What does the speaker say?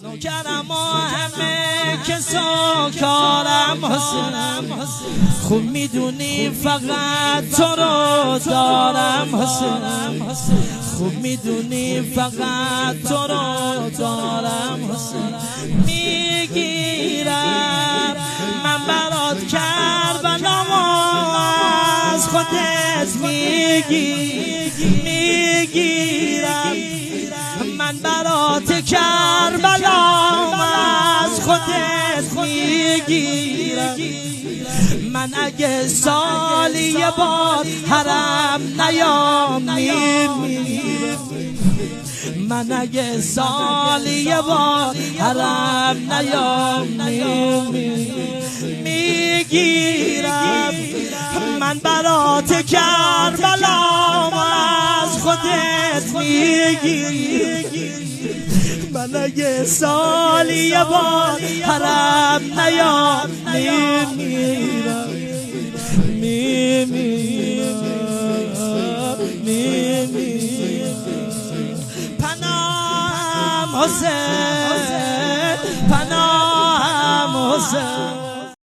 نوکرم و همه کسا کارم حسین، خوب میدونی فقط تو رو دارم حسین، خوب میدونی فقط تو رو دارم حسین. میگیرم من برات کربلامو از خودت میگیرم من برات کربلام از خودت میگیرم. من اگه سالی یه بار حرم نیام میمیرم، من اگه سالی یه بار حرم نیام میگیرم. من برات کربلام از خودت میگیرم، من اگه سالی یه بار حرم نیام میمیرم. پناهم حسین، پناهم حسین.